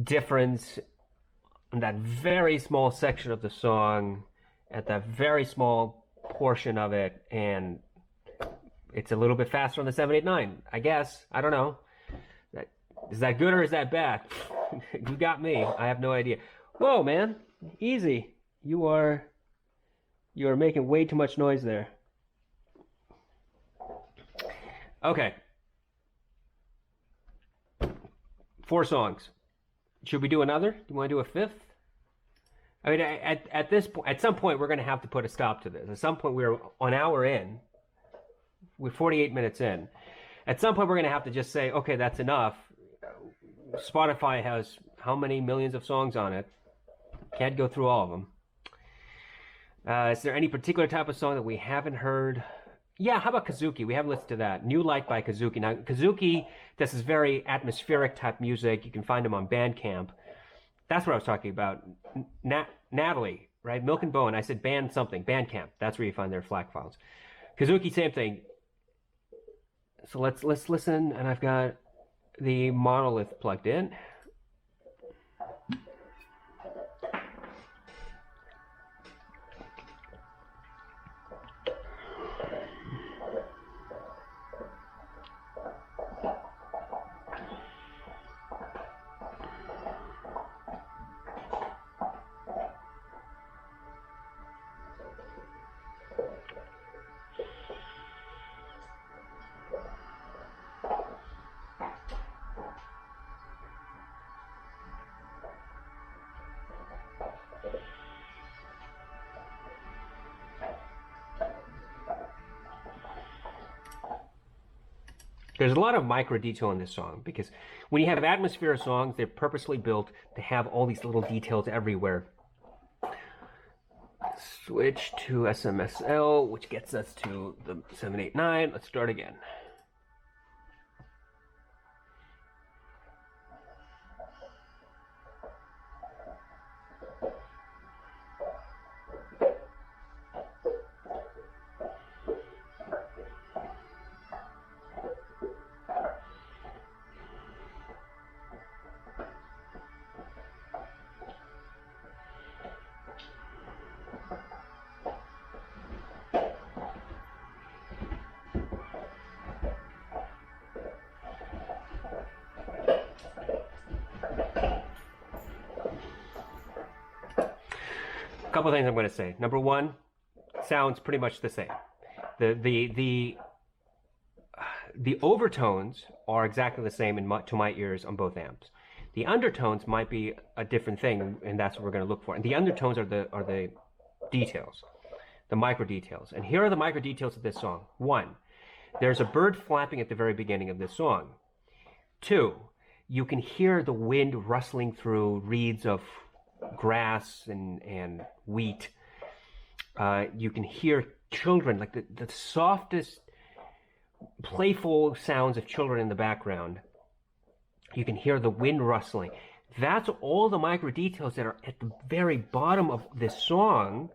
difference in that very small section of the song, at that very small portion of it, and it's a little bit faster on the 789, I guess. I don't know. Is that good or is that bad? You got me. I have no idea. Whoa, man. Easy. You are making way too much noise there. Okay. 4 songs. Should we do another? Do you want to do a 5th? I mean, at this point, at some point, we're going to have to put a stop to this. At some point, we're an hour in. We're 48 minutes in. At some point, we're going to have to just say, okay, that's enough. Spotify has how many millions of songs on it? Can't go through all of them. Is there any particular type of song that we haven't heard? Yeah, how about Kazuki? We haven't listened to that. New Light by Kazuki. Now, Kazuki, this is very atmospheric type music. You can find him on Bandcamp. That's what I was talking about. Natalie, right? Milk and Bone. I said band something. Bandcamp. That's where you find their FLAC files. Kazuki, same thing. So let's listen, and I've got the Monolith plugged in. There's a lot of micro detail in this song because when you have atmosphere songs, they're purposely built to have all these little details everywhere. Switch to SMSL, which gets us to the 789. Let's start again. Couple things I'm going to say. Number one, sounds pretty much the same. The overtones are exactly the same to my ears on both amps. The undertones might be a different thing, and that's what we're going to look for. And the undertones are the details, the micro details. And here are the micro details of this song. 1, there's a bird flapping at the very beginning of this song. 2, you can hear the wind rustling through reeds of grass and wheat. You can hear children, like the softest, playful sounds of children in the background. You can hear the wind rustling. That's all the micro details that are at the very bottom of this song.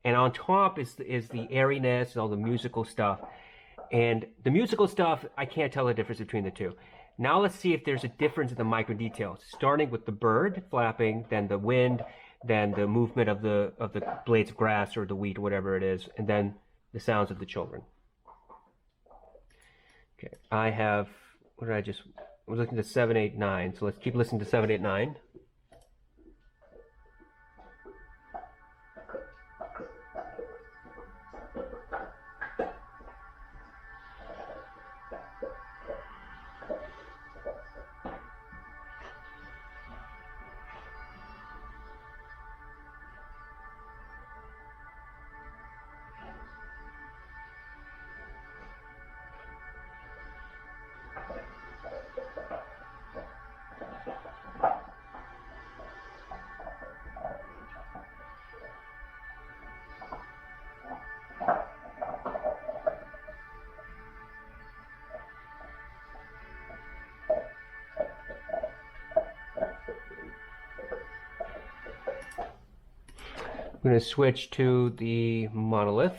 And on top is the airiness, all the musical stuff. And the musical stuff, I can't tell the difference between the two. Now let's see if there's a difference in the micro details, starting with the bird flapping, then the wind, then the movement of the blades of grass or the wheat or whatever it is, and then the sounds of the children. Okay, I was looking to 7, 8, 9, so let's keep listening to 7, 8, 9. I'm going to switch to the Monolith.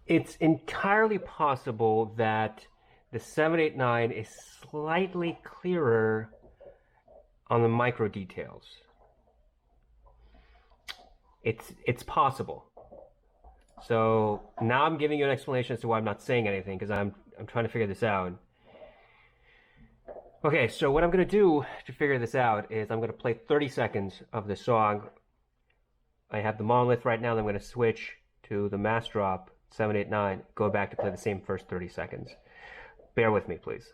It's entirely possible that the 789 is slightly clearer on the micro details. It's possible. So now I'm giving you an explanation as to why I'm not saying anything, because I'm trying to figure this out. Okay, so what I'm going to do to figure this out is I'm going to play 30 seconds of the song. I have the Monolith right now, and I'm going to switch to the Massdrop 789, go back to play the same first 30 seconds. Bear with me, please.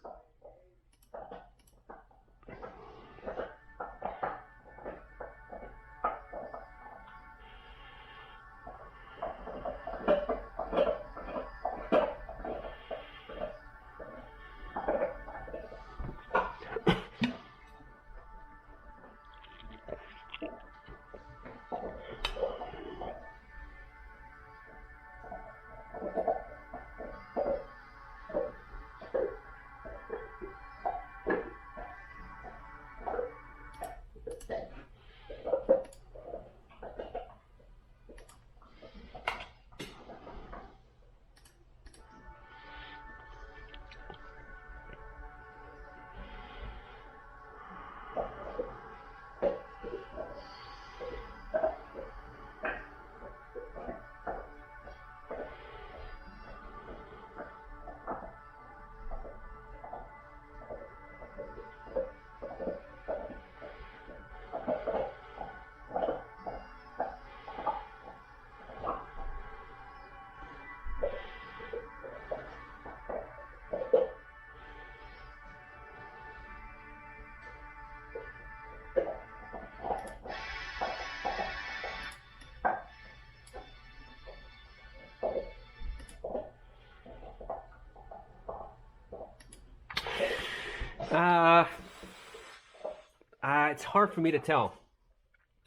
It's hard for me to tell.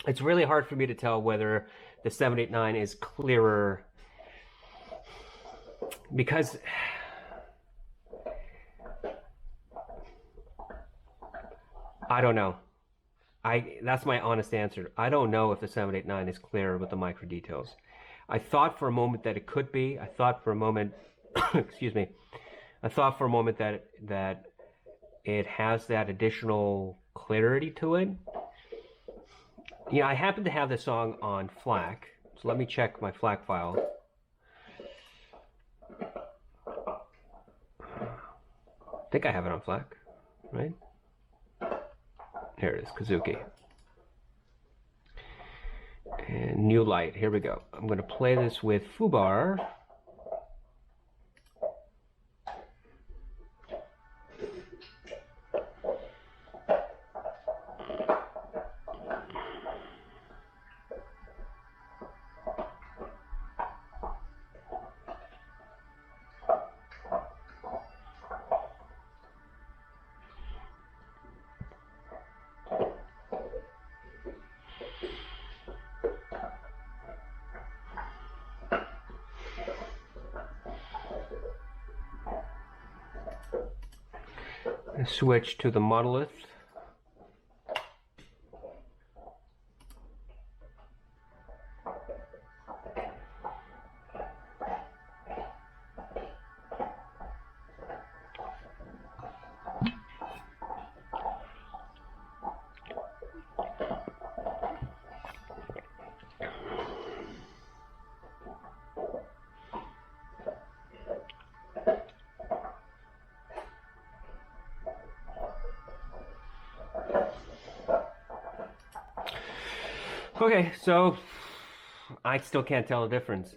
It's really hard for me to tell whether the 789 is clearer, because I don't know. That's my honest answer. I don't know if the 789 is clear with the micro details. I thought for a moment that it could be. I thought for a moment, excuse me. I thought for a moment that it has that additional clarity to it. Yeah, I happen to have this song on FLAC, so let me check my FLAC file. I think I have it on FLAC, right? Here it is, Kazuki. And new light, here we go. I'm going to play this with Fubar. Switch to the Monolith. Okay, so I still can't tell the difference.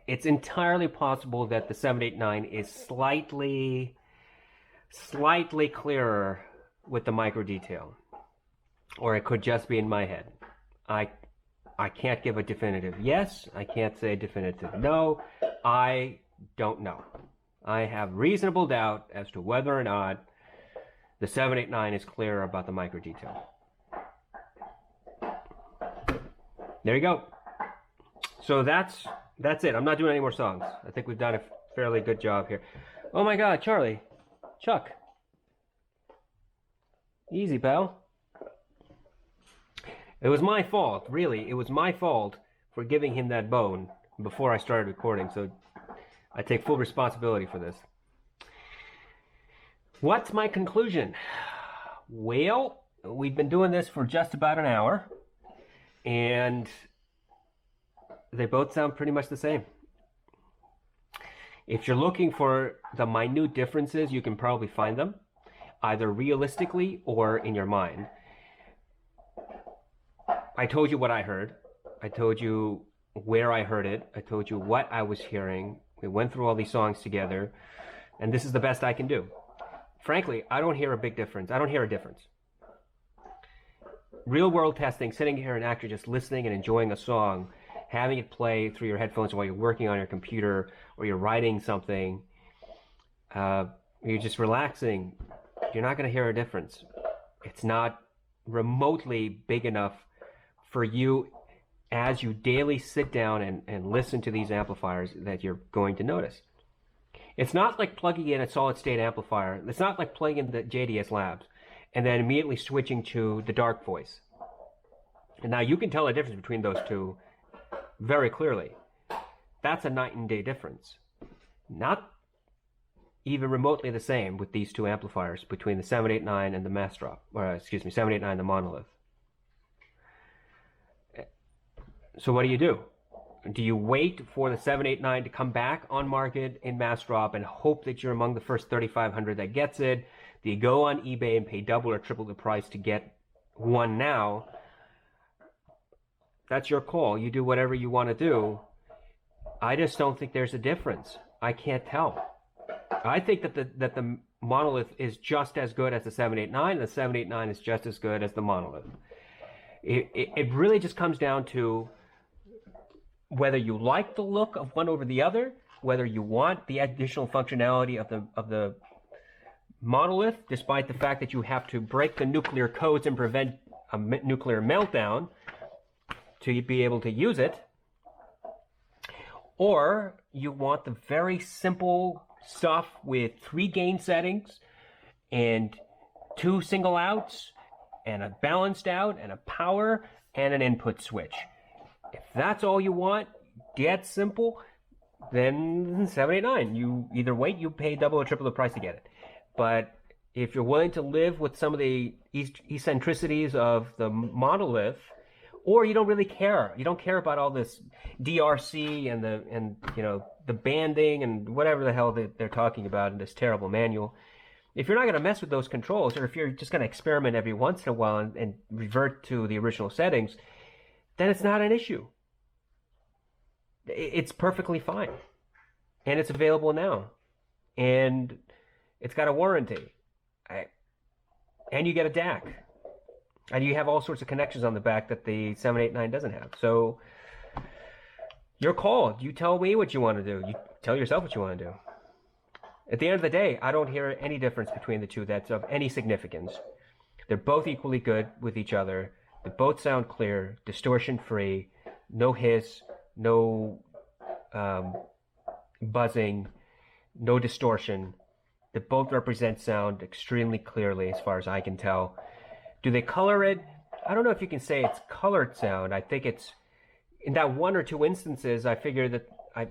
It's entirely possible that the 789 is slightly clearer with the micro detail, or it could just be in my head. I can't give a definitive yes. I can't say a definitive no. I don't know. I have reasonable doubt as to whether or not the 789 is clearer about the micro detail. There you go. So that's it. I'm not doing any more songs. I think we've done a fairly good job here. Oh my God, Charlie. Chuck. Easy, pal. It was my fault, really. It was my fault for giving him that bone before I started recording, so I take full responsibility for this. What's my conclusion? Well, we've been doing this for just about an hour, and they both sound pretty much the same. If you're looking for the minute differences, you can probably find them, either realistically or in your mind. I told you what I heard. I told you where I heard it. I told you what I was hearing. We went through all these songs together, and this is the best I can do. Frankly, I don't hear a big difference. I don't hear a difference. Real world testing, sitting here and actually just listening and enjoying a song, having it play through your headphones while you're working on your computer or you're writing something, you're just relaxing, you're not going to hear a difference. It's not remotely big enough for you as you daily sit down and listen to these amplifiers that you're going to notice. It's not like plugging in a solid state amplifier. It's not like plugging in the JDS Labs and then immediately switching to the dark voice. And now you can tell the difference between those two very clearly. That's a night and day difference. Not even remotely the same with these two amplifiers between the 789 and the Massdrop, or excuse me, 789 and the Monolith. So what do? Do you wait for the 789 to come back on market in Massdrop and hope that you're among the first 3,500 that gets it? Do you go on eBay and pay double or triple the price to get one now? That's your call. You do whatever you want to do. I just don't think there's a difference. I can't tell. I think that the Monolith is just as good as the 789, and the 789 is just as good as the Monolith. It really just comes down to whether you like the look of one over the other, whether you want the additional functionality of the Monolith, despite the fact that you have to break the nuclear codes and prevent a nuclear meltdown to be able to use it, or you want the very simple stuff with 3 gain settings and 2 single outs and a balanced out and a power and an input switch. If that's all you want, get simple, then 789. You either wait, you pay double or triple the price to get it. But if you're willing to live with some of the eccentricities of the Monolith, or you don't really care, you don't care about all this DRC and the banding and whatever the hell they're talking about in this terrible manual. If you're not going to mess with those controls, or if you're just going to experiment every once in a while and revert to the original settings, then it's not an issue. It's perfectly fine. And it's available now. And it's got a warranty. And you get a DAC. And you have all sorts of connections on the back that the 789 doesn't have. So, your call. You tell me what you want to do. You tell yourself what you want to do. At the end of the day, I don't hear any difference between the two that's of any significance. They're both equally good with each other. They both sound clear, distortion-free, no hiss, no buzzing, no distortion. They both represent sound extremely clearly as far as I can tell. Do they color it? I don't know if you can say it's colored sound. I think it's, in that one or two instances, I figured that,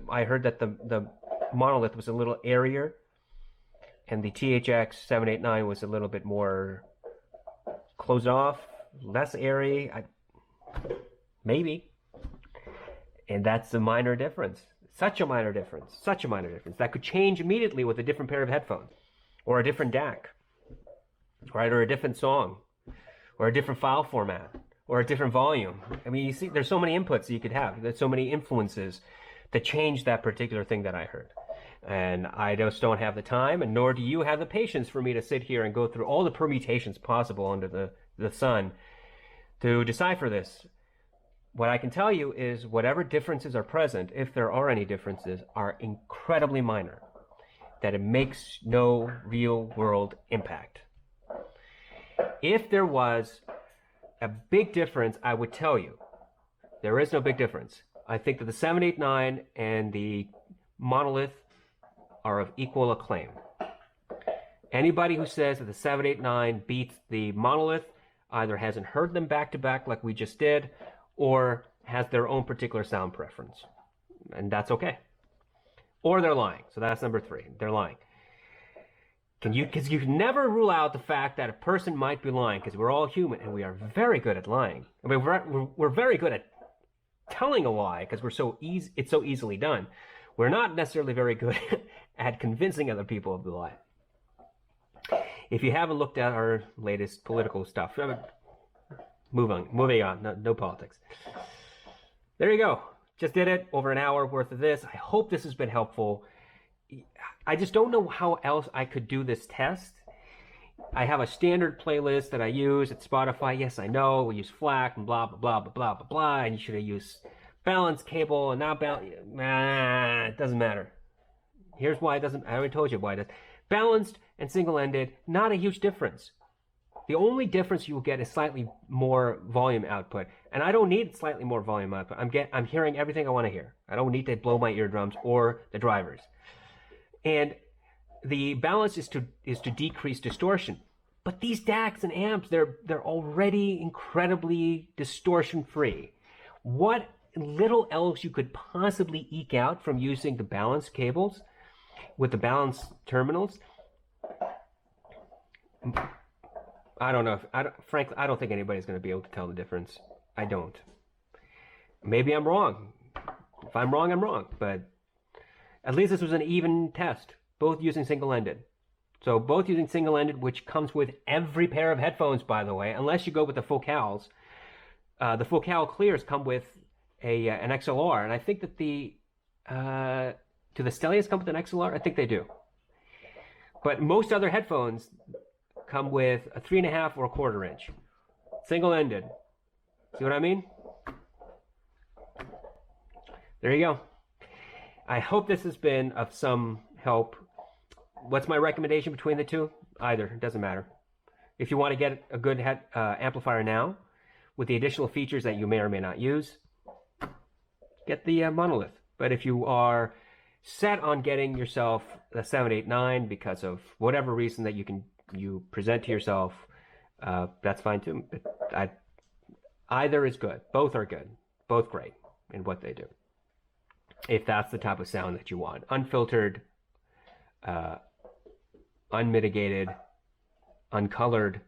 I heard that the Monolith was a little airier, and the THX 789 was a little bit more closed off, less airy. Maybe. And that's a minor difference. Such a minor difference. Such a minor difference. That could change immediately with a different pair of headphones. Or a different DAC. Right? Or a different song. Or a different file format. Or a different volume. I mean, you see, there's so many inputs that you could have. There's so many influences that change that particular thing that I heard. And I just don't have the time, and nor do you have the patience for me to sit here and go through all the permutations possible under the sun to decipher this. What I can tell you is whatever differences are present, if there are any differences, are incredibly minor. That it makes no real world impact. If there was a big difference, I would tell you. There is no big difference. I think that the 789 and the Monolith are of equal acclaim. Anybody who says that the 789 beats the Monolith either hasn't heard them back to back like we just did, or has their own particular sound preference. And that's okay. Or they're lying. So that's number 3. They're lying. Because you can never rule out the fact that a person might be lying, because we're all human and we are very good at lying. I mean, we're very good at telling a lie because it's so easily done. We're not necessarily very good at convincing other people of the lie. If you haven't looked at our latest political stuff, moving on, no politics. There you go. Just did it, over an hour worth of this. I hope this has been helpful. I just don't know how else I could do this test. I have a standard playlist that I use at Spotify. Yes, I know, we use FLAC and blah, blah, blah, blah, blah, blah, blah, and you should have used balanced cable and not balanced. It doesn't matter. Here's why it doesn't. I already told you why it does. Balanced and single-ended, not a huge difference. The only difference you will get is slightly more volume output. And I don't need slightly more volume output. I'm hearing everything I want to hear. I don't need to blow my eardrums or the drivers. And the balance is to decrease distortion. But these DACs and amps, they're already incredibly distortion-free. What little else you could possibly eke out from using the balanced cables with the balanced terminals, I don't know. Frankly, I don't think anybody's going to be able to tell the difference. I don't. Maybe I'm wrong. If I'm wrong, I'm wrong. But at least this was an even test, both using single-ended. So both using single-ended, which comes with every pair of headphones, by the way, unless you go with the focals. The focal clears come with an XLR, and I think that do the Stellias come with an XLR? I think they do. But most other headphones come with a 3.5 or a 1/4 inch. Single-ended. See what I mean? There you go. I hope this has been of some help. What's my recommendation between the two? Either. It doesn't matter. If you want to get a good amplifier now, with the additional features that you may or may not use, get the Monolith. But if you are set on getting yourself the 789 because of whatever reason that you present to yourself, that's fine too. Either is good. Both are good. Both great in what they do. If that's the type of sound that you want. Unfiltered, unmitigated, uncolored,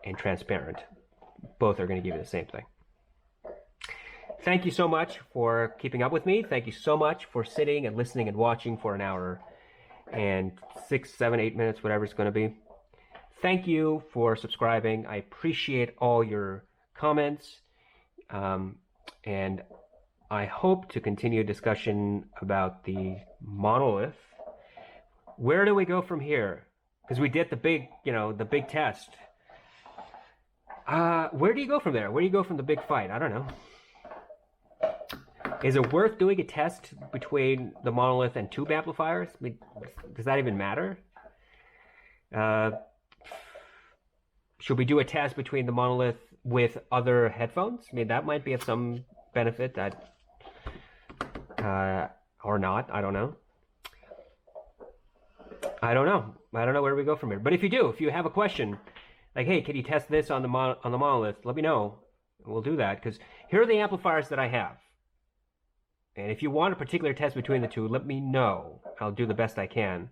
and transparent. Both are going to give you the same thing. Thank you so much for keeping up with me. Thank you so much for sitting and listening and watching for an hour and 6, 7, 8 minutes, whatever it's going to be. Thank you for subscribing. I appreciate all your comments. And I hope to continue a discussion about the Monolith. Where do we go from here? Because we did the big, the big test. Where do you go from there? Where do you go from the big fight? I don't know. Is it worth doing a test between the Monolith and tube amplifiers? I mean, does that even matter? Should we do a test between the Monolith with other headphones? I mean, that might be of some benefit, that or not. I don't know. I don't know where we go from here. But if you do, if you have a question, like, hey, can you test this on the Monolith? Let me know. We'll do that, because here are the amplifiers that I have. And if you want a particular test between the two, let me know. I'll do the best I can.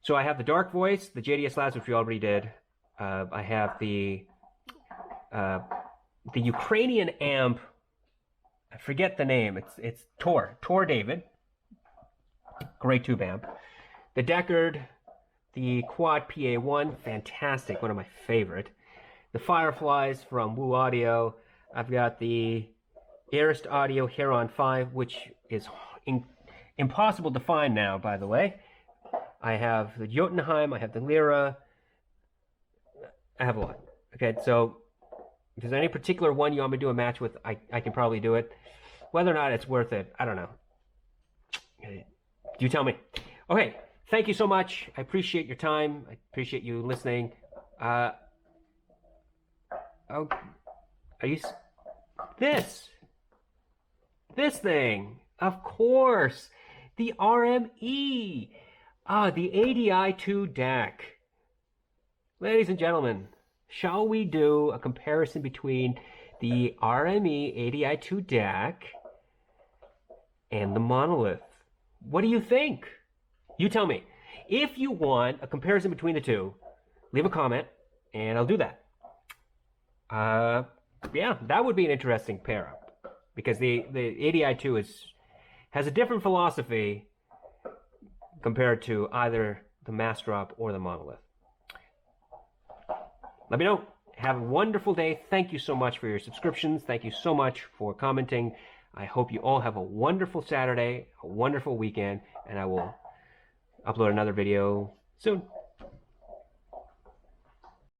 So I have the Dark Voice, the JDS Labs, which we already did. I have the Ukrainian amp. I forget the name. It's Tor David. Great tube amp. The Deckard, the Quad PA1, fantastic, one of my favorite. The Fireflies from Woo Audio. I've got the Arist Audio Heron 5, which is impossible to find now, by the way. I have the Jotunheim, I have the Lyra. I have a lot. Okay, so if there's any particular one you want me to do a match with, I can probably do it. Whether or not it's worth it, I don't know. You tell me. Okay, thank you so much. I appreciate your time. I appreciate you listening. Oh, are you... This thing, of course, the RME, the ADI2 DAC. Ladies and gentlemen, shall we do a comparison between the RME ADI2 DAC and the Monolith? What do you think? You tell me. If you want a comparison between the two, leave a comment, and I'll do that. Yeah, that would be an interesting pair-up. Because the ADI2 has a different philosophy compared to either the Massdrop or the Monolith. Let me know. Have a wonderful day. Thank you so much for your subscriptions. Thank you so much for commenting. I hope you all have a wonderful Saturday, a wonderful weekend, and I will upload another video soon.